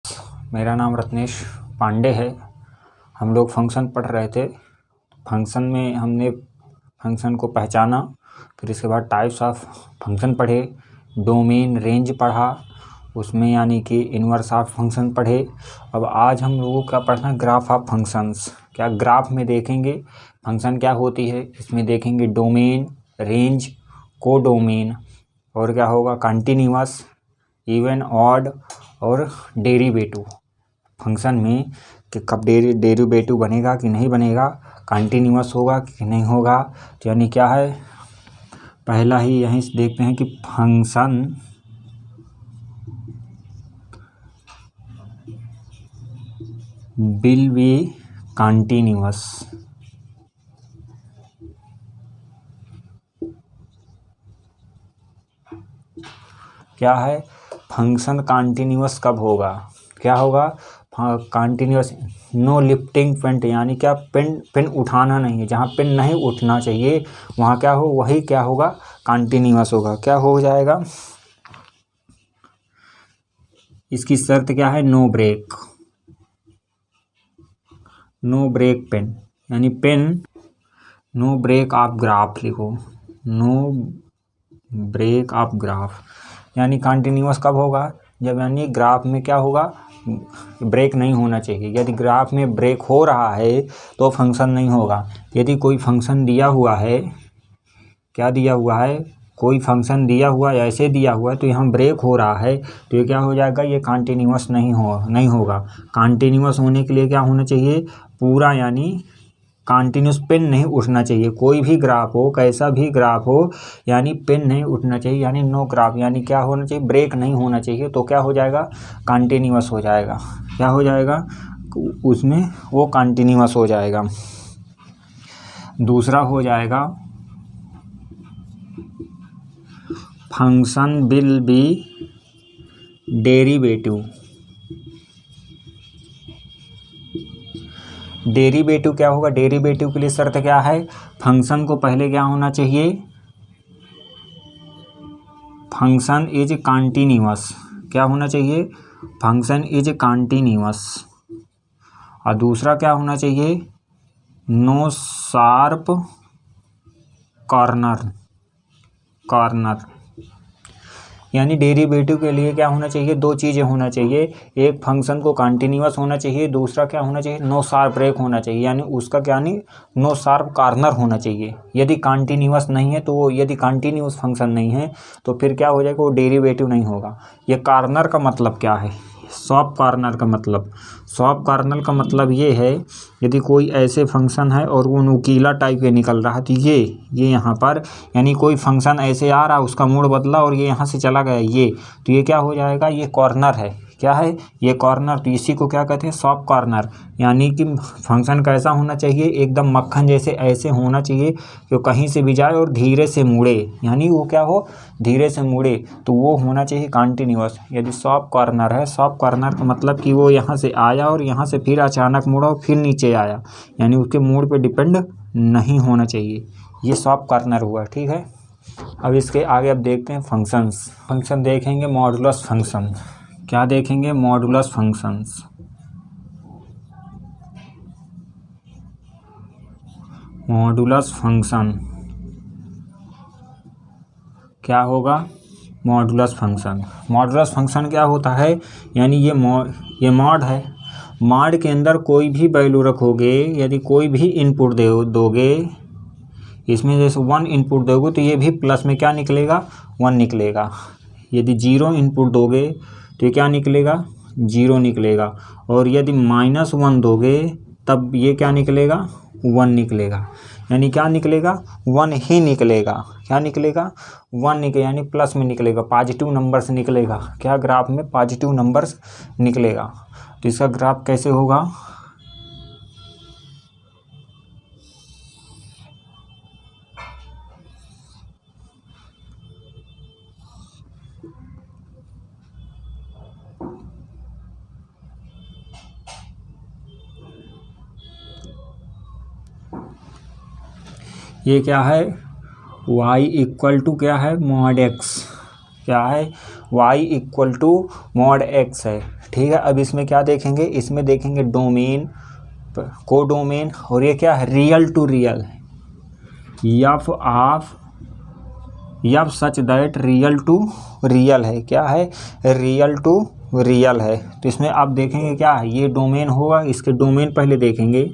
मेरा नाम रत्नेश पांडे है। हम लोग फंक्शन पढ़ रहे थे। फंक्शन में हमने फंक्शन को पहचाना, फिर इसके बाद टाइप्स ऑफ फंक्शन पढ़े, डोमेन रेंज पढ़ा, उसमें यानी कि इनवर्स ऑफ फंक्शन पढ़े। अब आज हम लोगों का पढ़ना है ग्राफ ऑफ फंक्शंस। क्या ग्राफ में देखेंगे फंक्शन क्या होती है, इसमें देखेंगे डोमेन, रेंज, कोडोमेन और क्या होगा कंटिन्यूअस, इवन, ऑड और डेरिवेटिव। फंक्शन में कि कब डेरिवेटिव बनेगा कि नहीं बनेगा, कंटिन्यूअस होगा कि नहीं होगा। तो यानी क्या है, पहला ही यहीं से देखते हैं कि फंक्शन विल बी कंटिन्यूअस। क्या है, फंक्शन कंटिन्यूअस कब होगा, क्या होगा, कंटिन्यूअस नो लिफ्टिंग पिन, यानी क्या पिन उठाना नहीं है, जहाँ पिन नहीं उठना चाहिए वहाँ क्या हो, वही क्या होगा, कंटिन्यूअस होगा। क्या हो जाएगा, इसकी शर्त क्या है, no break, no break pen, यानी pen no break of graph लिखो, नो ब्रेक ऑफ ग्राफ। यानी कंटिन्यूअस कब होगा, जब यानी ग्राफ में क्या होगा, ब्रेक नहीं होना चाहिए। यदि ग्राफ में ब्रेक हो रहा है तो फंक्शन नहीं होगा। यदि कोई फंक्शन दिया हुआ है, क्या दिया हुआ है, कोई फंक्शन दिया हुआ है, ऐसे दिया हुआ है तो यहाँ ब्रेक हो रहा है तो ये क्या हो जाएगा, ये कंटिन्यूअस नहीं होगा। कंटिन्यूअस होने के लिए क्या होना चाहिए, पूरा यानी कंटिन्यूस पिन नहीं उठना चाहिए। कोई भी ग्राफ हो, कैसा भी ग्राफ हो, यानी पिन नहीं उठना चाहिए, यानी नो ग्राफ, यानी क्या होना चाहिए, ब्रेक नहीं होना चाहिए। तो क्या हो जाएगा, कंटिन्यूअस हो जाएगा। क्या हो जाएगा, उसमें वो कंटिन्यूअस हो जाएगा। दूसरा हो जाएगा function will be derivative. Derivative क्या होगा, डेरिवेटिव के लिए शर्त क्या है, फंक्शन को पहले क्या होना चाहिए, फंक्शन इज कंटिन्यूअस। क्या होना चाहिए, फंक्शन इज कंटिन्यूअस। और दूसरा क्या होना चाहिए, नो शार्प कॉर्नर। यानी डेरिवेटिव के लिए क्या होना चाहिए, दो चीज़ें होना चाहिए, एक फंक्शन को कंटिन्यूअस होना चाहिए, दूसरा क्या होना चाहिए, नो शार्प ब्रेक होना चाहिए, यानी उसका क्या नहीं, नो शार्प कॉर्नर होना चाहिए। यदि कंटिन्यूअस नहीं है तो वो, यदि कंटिन्यूअस फंक्शन नहीं है तो फिर क्या हो जाएगा, वो डेरिवेटिव नहीं होगा। ये कॉर्नर का मतलब क्या है, शॉर्प कॉर्नर का मतलब, शॉर्प कॉर्नर का मतलब ये है, यदि कोई ऐसे फंक्शन है और वो नुकीला टाइप के निकल रहा है तो ये यहाँ पर, यानी कोई फंक्शन ऐसे आ रहा, उसका मोड बदला और ये यहाँ से चला गया ये, तो ये क्या हो जाएगा, ये कॉर्नर है। क्या है, ये कॉर्नर। तो इसी को क्या कहते हैं, शॉर्प कॉर्नर। यानी कि फंक्शन कैसा होना चाहिए, एकदम मक्खन जैसे ऐसे होना चाहिए कि कहीं से भी जाए और धीरे से मुड़े, यानी वो क्या हो, धीरे से मुड़े, तो वो होना चाहिए कंटिन्यूअस। यदि शॉर्प कॉर्नर है, शॉर्प कॉर्नर का मतलब कि वो यहाँ से आया और यहाँ से फिर अचानक मुड़ा और फिर नीचे आया, यानी उसके मोड पे डिपेंड नहीं होना चाहिए। ये शॉर्प कॉर्नर हुआ, ठीक है। अब इसके आगे अब देखते हैं फंक्शंस। फंक्शन देखेंगे मॉडुलस फंक्शन। क्या देखेंगे, मॉडुलस फंक्शंस। मॉडुलस फंक्शन क्या होगा, मॉडुलस फंक्शन। मॉडुलस फंक्शन क्या होता है, यानी ये मॉड है, मॉड के अंदर कोई भी वैल्यू रखोगे, यदि कोई भी इनपुट दोगे, इसमें जैसे 1 इनपुट दोगे तो ये भी प्लस में क्या निकलेगा, 1 निकलेगा। यदि 0 इनपुट दोगे तो ये क्या निकलेगा, 0 निकलेगा। और यदि -1 दोगे तब ये क्या निकलेगा, 1 निकलेगा। यानी क्या निकलेगा, 1 ही निकलेगा। क्या निकलेगा, 1 निकलेगा, यानी प्लस में निकलेगा, पॉजिटिव नंबर्स निकलेगा। क्या, ग्राफ में पॉजिटिव नंबर्स निकलेगा। तो इसका ग्राफ कैसे होगा, ये क्या है, y इक्वल टू क्या है, मॉड x। क्या है, y equal to mod x है, ठीक है। अब इसमें क्या देखेंगे, इसमें देखेंगे डोमेन, कोडोमेन, और ये क्या है, रियल टू रियल है, F such that real to real है, क्या है, रियल टू रियल है। तो इसमें आप देखेंगे क्या है, ये डोमेन होगा, इसके डोमेन पहले देखेंगे,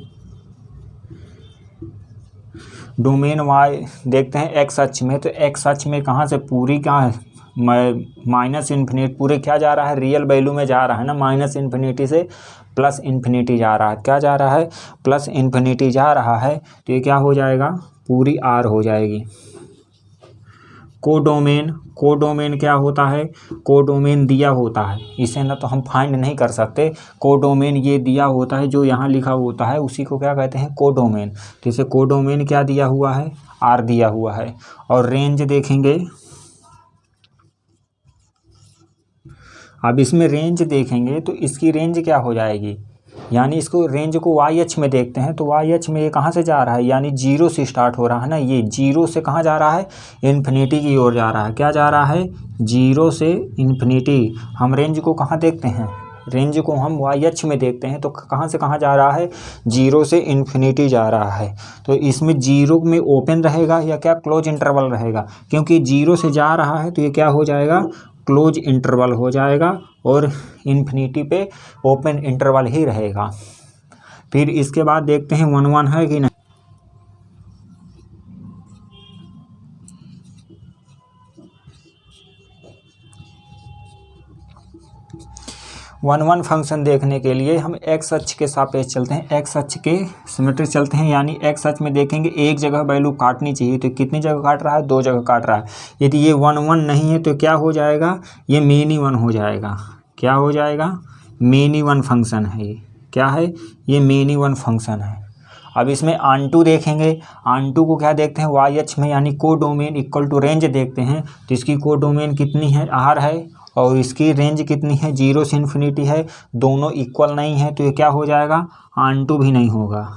डोमेन वाई देखते हैं एक्स अक्ष में, तो एक्स अक्ष में कहाँ से पूरी कहाँ है, माइनस इन्फिनिटी, पूरे क्या जा रहा है, रियल वैल्यू में जा रहा है ना, माइनस इन्फिनिटी से प्लस इन्फिनिटी जा रहा है, क्या जा रहा है, प्लस इन्फिनिटी जा रहा है। तो ये क्या हो जाएगा, पूरी आर हो जाएगी। कोडोमेन क्या होता है, कोडोमेन दिया होता है, इसे ना तो हम फाइंड नहीं कर सकते, कोडोमेन ये दिया होता है, जो यहाँ लिखा होता है उसी को क्या कहते हैं, कोडोमेन। तो इसे कोडोमेन क्या दिया हुआ है, आर दिया हुआ है। और रेंज देखेंगे, अब इसमें रेंज देखेंगे तो इसकी रेंज क्या हो जाएगी, यानी इसको रेंज को वाई एच में देखते हैं, तो वाई एच में ये कहाँ से जा रहा है, यानी जीरो से स्टार्ट हो रहा है ना, ये जीरो से कहाँ जा रहा है, इन्फिनिटी की ओर जा रहा है, क्या जा रहा है, जीरो से इन्फिनिटी। हम रेंज को कहाँ देखते हैं, रेंज को हम वाई एच में देखते हैं, तो कहाँ से कहाँ जा रहा है, जीरो से इन्फिनिटी जा रहा है। तो इसमें जीरो में ओपन रहेगा या क्या क्लोज इंटरवल रहेगा, क्योंकि जीरो से जा रहा है तो ये क्या हो जाएगा, क्लोज इंटरवल हो जाएगा, और इन्फिनिटी पे ओपन इंटरवल ही रहेगा। फिर इसके बाद देखते हैं 1 1 है कि नहीं। 1 1 फंक्शन देखने के लिए हम एक्स अक्ष के सापेक्ष चलते हैं, एक्स अक्ष के सिमेट्रिक चलते हैं, यानी एक्स अक्ष में देखेंगे एक जगह वैल्यू काटनी चाहिए, तो कितनी जगह काट रहा है, 2 जगह काट रहा है। यदि ये 1 1 नहीं है तो क्या हो जाएगा, ये मेनी वन हो जाएगा, क्या हो जाएगा, मेनी वन फंक्शन है, ये क्या है, ये मेनी वन फंक्शन है। अब इसमें आंटू देखेंगे, आंटू को क्या देखते हैं, वाई एच में, यानी कोडोमेन इक्वल टू रेंज देखते हैं, तो इसकी कोडोमेन कितनी है, आर है, और इसकी रेंज कितनी है, जीरो से इन्फिनिटी है, दोनों इक्वल नहीं है, तो ये क्या हो जाएगा, आंटू भी नहीं होगा,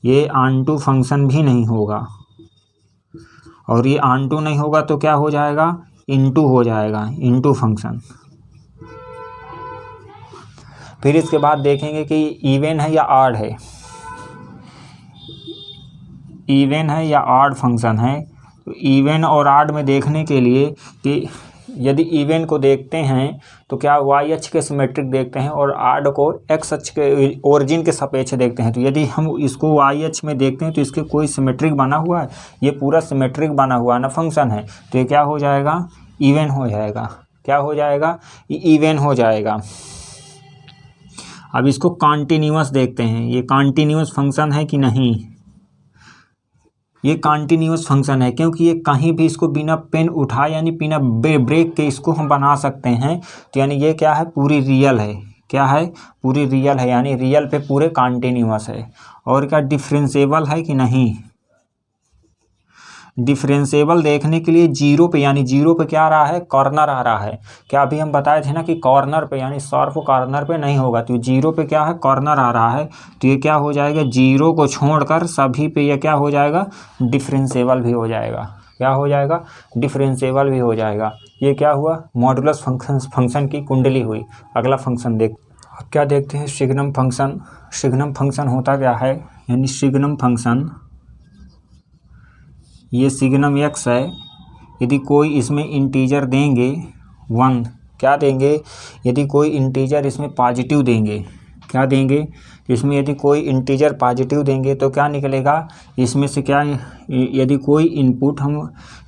ये आंटू फंक्शन भी नहीं होगा, और ये आंटू नहीं होगा तो क्या हो जाएगा, इनटू हो जाएगा, इनटू फंक्शन। फिर इसके बाद देखेंगे कि इवन है या ऑड है, इवन है या ऑड फंक्शन है। तो इवन और ऑड में देखने के लिए कि यदि इवन को देखते हैं तो क्या वाई अक्ष के सिमेट्रिक देखते हैं, और ऑड को एक्स अक्ष के ओरिजिन के सापेक्ष देखते हैं। तो यदि हम इसको वाई अक्ष में देखते हैं तो इसके कोई सिमेट्रिक बना हुआ है, ये पूरा सिमेट्रिक बना हुआ ना फंक्शन है, तो ये क्या हो जाएगा, इवन हो जाएगा, क्या हो जाएगा, इवन हो जाएगा। अब इसको कॉन्टिन्यूअस देखते हैं, ये कॉन्टिन्यूअस फंक्शन है कि नहीं, ये कॉन्टिन्यूअस फंक्शन है, क्योंकि ये कहीं भी इसको बिना पेन उठाए यानी बिना ब्रेक के इसको हम बना सकते हैं। तो यानी ये क्या है, पूरी रियल है, क्या है, पूरी रियल है, यानी रियल पे पूरे कॉन्टिन्यूअस है। और क्या डिफरेंशिएबल है कि नहीं, डिफरेंशिएबल देखने के लिए जीरो पे, यानी जीरो पे क्या आ रहा है, कॉर्नर आ रहा है। क्या अभी हम बताए थे ना कि कॉर्नर पे यानी शार्प कॉर्नर पे नहीं होगा, तो जीरो पे क्या है, कॉर्नर आ रहा है, तो ये क्या हो जाएगा, जीरो को छोड़कर सभी पे ये क्या हो जाएगा, डिफरेंशिएबल भी हो जाएगा, क्या हो जाएगा, डिफरेंशिएबल भी हो जाएगा। ये क्या हुआ, मॉडुलस फंक्शन की कुंडली हुई। अगला फंक्शन देख, अब क्या देखते हैं, सिग्नम फंक्शन। सिग्नम फंक्शन होता क्या है, यानी सिग्नम फंक्शन, ये सिग्नम एक्स है, यदि कोई इसमें इंटीजर देंगे 1, क्या देंगे, यदि कोई इंटीजर इसमें पॉजिटिव देंगे, क्या देंगे, इसमें यदि कोई इंटीजर पॉजिटिव देंगे तो क्या निकलेगा, इसमें से क्या, यदि कोई इनपुट हम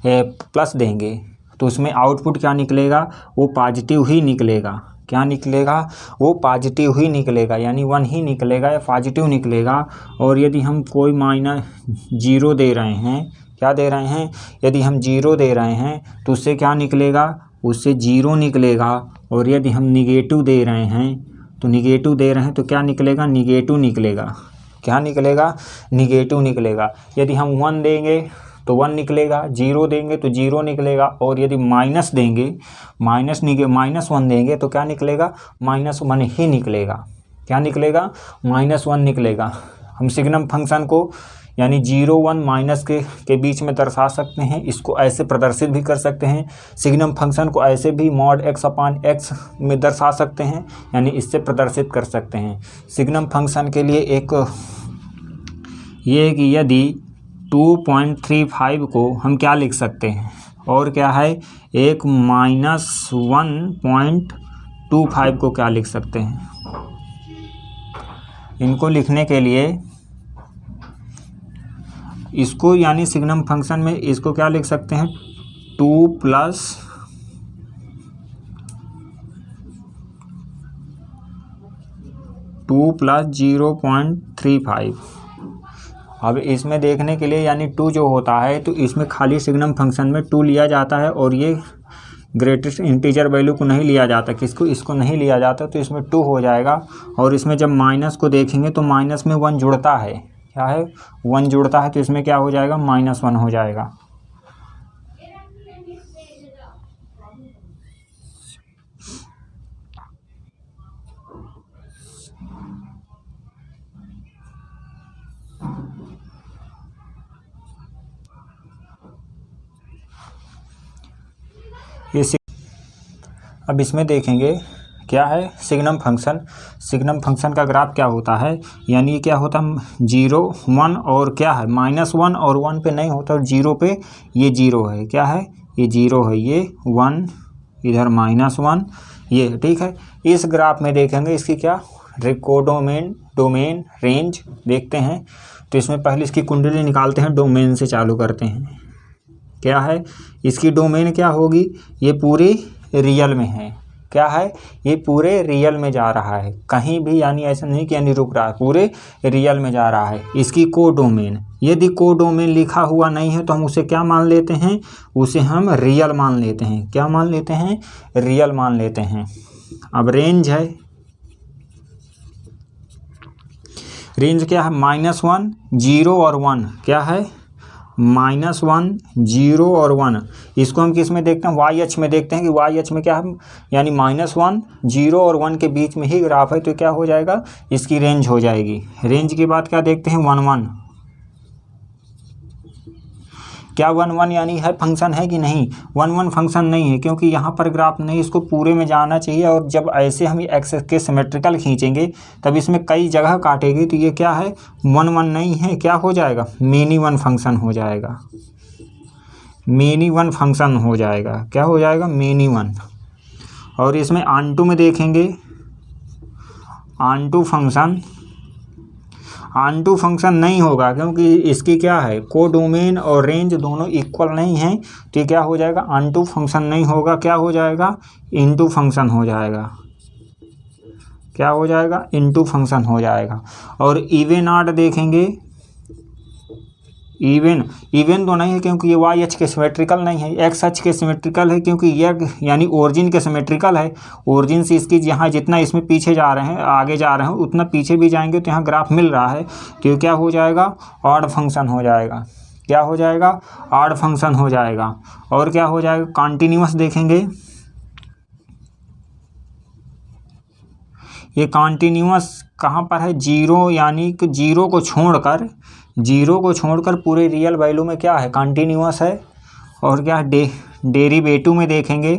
प्लस देंगे तो उसमें आउटपुट क्या निकलेगा, वो पॉजिटिव ही निकलेगा, क्या निकलेगा, वो पॉजिटिव ही निकलेगा, यानी 1 ही निकलेगा या पॉजिटिव निकलेगा। और यदि हम कोई -0 दे रहे हैं, क्या दे रहे हैं, यदि हम 0 दे रहे हैं तो उससे क्या निकलेगा, उससे 0 निकलेगा। और यदि हम निगेटिव दे रहे हैं तो निगेटिव दे रहे हैं तो क्या निकलेगा, निगेटिव निकलेगा, क्या निकलेगा, निगेटिव निकलेगा। यदि हम 1 देंगे तो 1 निकलेगा, 0 देंगे तो 0 निकलेगा, और यदि माइनस देंगे, -1 देंगे तो क्या निकलेगा, -1 ही निकलेगा, क्या निकलेगा, -1 निकलेगा। हम सिग्नम फंक्शन को यानी 0 1 माइनस के बीच में दर्शा सकते हैं। इसको ऐसे प्रदर्शित भी कर सकते हैं। सिग्नम फंक्शन को ऐसे भी मॉड x अपान x में दर्शा सकते हैं, यानी इससे प्रदर्शित कर सकते हैं। सिग्नम फंक्शन के लिए एक ये कि यदि 2.35 को हम क्या लिख सकते हैं, और क्या है एक -1.25 को क्या लिख सकते हैं। इनको लिखने के लिए इसको यानी सिग्नम फंक्शन में इसको क्या लिख सकते हैं 2 + 0.35। अब इसमें देखने के लिए यानी 2 जो होता है तो इसमें खाली सिग्नम फंक्शन में 2 लिया जाता है और ये ग्रेटेस्ट इंटीजर वैल्यू को नहीं लिया जाता, किसको, इसको नहीं लिया जाता, तो इसमें 2 हो जाएगा। और इसमें जब माइनस को देखेंगे तो माइनस में 1 जुड़ता है, क्या है 1 जुड़ता है, तो इसमें क्या हो जाएगा -1 हो जाएगा। अब इसमें देखेंगे क्या है सिग्नम फंक्शन। सिग्नम फंक्शन का ग्राफ क्या होता है, यानी ये क्या होता है 0 1 और क्या है -1 और 1 पे नहीं होता, और 0 पे ये 0 है, क्या है ये 0 है, ये 1 इधर -1 ये, ठीक है। इस ग्राफ में देखेंगे इसकी क्या डोमेन रेंज देखते हैं। तो इसमें पहले इसकी कुंडली निकालते हैं, डोमेन से चालू करते हैं। क्या है इसकी डोमेन क्या होगी, ये पूरी रियल में है, क्या है ये पूरे रियल में जा रहा है, कहीं भी यानी ऐसा नहीं कि यानी रुक रहा है, पूरे रियल में जा रहा है। इसकी कोडोमेन, यदि कोडोमेन लिखा हुआ नहीं है तो हम उसे क्या मान लेते हैं, उसे हम रियल मान लेते हैं, क्या मान लेते हैं रियल मान लेते हैं। अब रेंज है, रेंज क्या है -1 0 और 1, क्या है -1 0 और 1। इसको हम किस में देखते हैं वाई अक्ष में देखते हैं कि वाई अक्ष में क्या है यानी -1 0 और 1 के बीच में ही ग्राफ है, तो क्या हो जाएगा इसकी रेंज हो जाएगी। रेंज के बाद क्या देखते हैं 1 1, क्या 1 1 यानी है फंक्शन है कि नहीं, 1 1 फंक्शन नहीं है, क्योंकि यहाँ पर ग्राफ नहीं, इसको पूरे में जाना चाहिए। और जब ऐसे हम एक्स के सिमेट्रिकल खींचेंगे तब इसमें कई जगह काटेगी, तो ये क्या है 1 1 नहीं है, क्या हो जाएगा मेनी 1 फंक्शन हो जाएगा, मेनी 1 फंक्शन हो जाएगा, क्या हो जाएगा मेनी 1। और इसमें ऑनटू में देखेंगे ऑनटू फंक्शन नहीं होगा, क्योंकि इसकी क्या है कोडोमेन और रेंज दोनों इक्वल नहीं हैं, तो ये क्या हो जाएगा ऑनटू फंक्शन नहीं होगा, क्या हो जाएगा इनटू फंक्शन हो जाएगा, क्या हो जाएगा इनटू फंक्शन हो जाएगा। और इवन ऑड देखेंगे, इवन तो नहीं है क्योंकि ये वाई अक्ष के सिमेट्रिकल नहीं है, एक्स अक्ष के सिमेट्रिकल है, क्योंकि ये यानी ओरिजिन के सिमेट्रिकल है। ओरिजिन से इसकी यहाँ जितना इसमें पीछे जा रहे हैं आगे जा रहे हैं उतना पीछे भी जाएंगे, तो यहाँ ग्राफ मिल रहा है, तो क्या हो जाएगा ऑड फंक्शन हो जाएगा, क्या हो जाएगा ऑड फंक्शन हो जाएगा। और क्या हो जाएगा कॉन्टीन्यूअस देखेंगे, ये कॉन्टीन्यूअस कहाँ पर है 0, यानी कि 0 को छोड़कर पूरे रियल वैल्यू में क्या है कॉन्टीन्यूअस है। और क्या डेरिवेटिव में देखेंगे,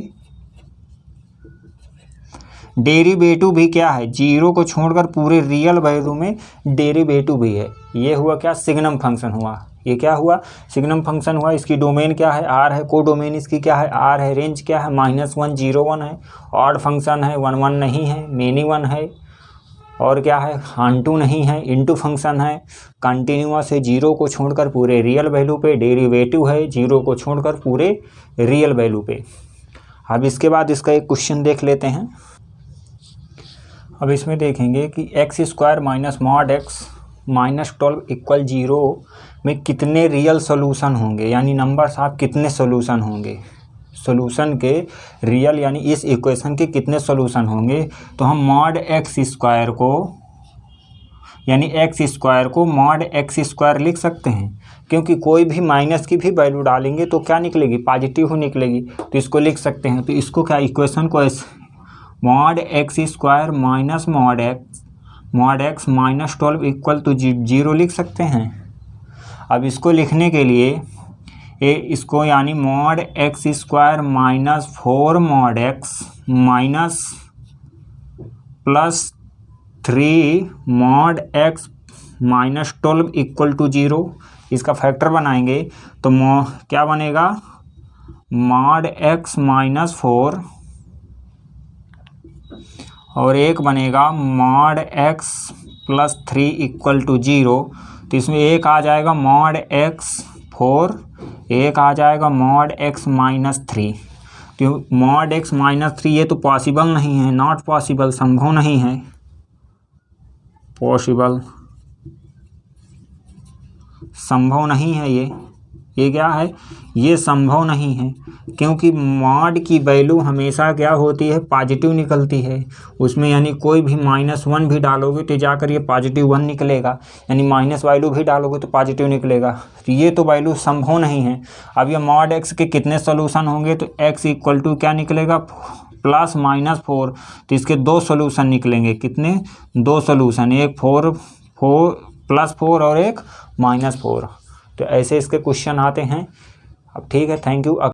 डेरिवेटिव भी क्या है 0 को छोड़कर पूरे रियल वैल्यू में डेरिवेटिव भी है। ये हुआ क्या सिग्नम फंक्शन हुआ, ये क्या हुआ सिग्नम फंक्शन हुआ। इसकी डोमेन क्या है आर है, कोडोमेन इसकी क्या है आर है, रेंज क्या है -1 0 1 है, ऑड फंक्शन है 1 1 नहीं है, मेनी 1 है, और क्या है ऑनटू नहीं है, इनटू फंक्शन है, कंटिन्यूअस है 0 को छोड़कर पूरे रियल वैल्यू पे, डेरिवेटिव है 0 को छोड़कर पूरे रियल वैल्यू पे। अब इसके बाद इसका एक क्वेश्चन देख लेते हैं। अब इसमें देखेंगे कि x² - mod x -12 = 0 में कितने रियल सोल्यूशन होंगे, यानी नंबर्स ऑफ कितने सोल्यूशन होंगे, सोल्यूशन के रियल यानी इस इक्वेशन के कितने सोल्यूशन होंगे। तो हम mod x² को यानी x² को mod x² लिख सकते हैं, क्योंकि कोई भी माइनस की भी वैल्यू डालेंगे तो क्या निकलेगी पॉजिटिव ही निकलेगी, तो इसको लिख सकते हैं। तो इसको क्या इक्वेशन को mod x² - mod x -12 = 0 लिख सकते हैं। अब इसको लिखने के लिए इसको यानी mod x square minus 4 mod x minus plus 3 mod x minus 12 equal to 0, इसका फैक्टर बनाएंगे तो क्या बनेगा, मॉड एक्स माइनस 4 और एक बनेगा mod x plus 3 equal to 0। तो इसमें एक आ जाएगा मॉड एक्स 4, एक आ जाएगा मॉड एक्स माइनस 3। तो मॉड एक्स माइनस 3 ये तो पॉसिबल नहीं है, नॉट पॉसिबल, संभव नहीं है, पॉसिबल संभव नहीं है, ये क्या है, ये संभव नहीं है, क्योंकि मॉड की वैल्यू हमेशा क्या होती है, पॉजिटिव निकलती है। उसमें यानी कोई भी -1 भी डालोगे तो जाकर ये +1 निकलेगा, यानी माइनस वैल्यू भी डालोगे तो पॉजिटिव निकलेगा। तो ये तो वैल्यू संभव नहीं है। अब ये मॉड एक्स के कितने सोल्यूशन होंगे, तो एक्स इक्वल टू क्या निकलेगा, +-4। तो इसके 2 सोल्यूशन निकलेंगे, कितने, 2 सोल्यूशन, एक 4 और एक -4। तो ऐसे इसके क्वेश्चन आते हैं। अब ठीक है, थैंक यू।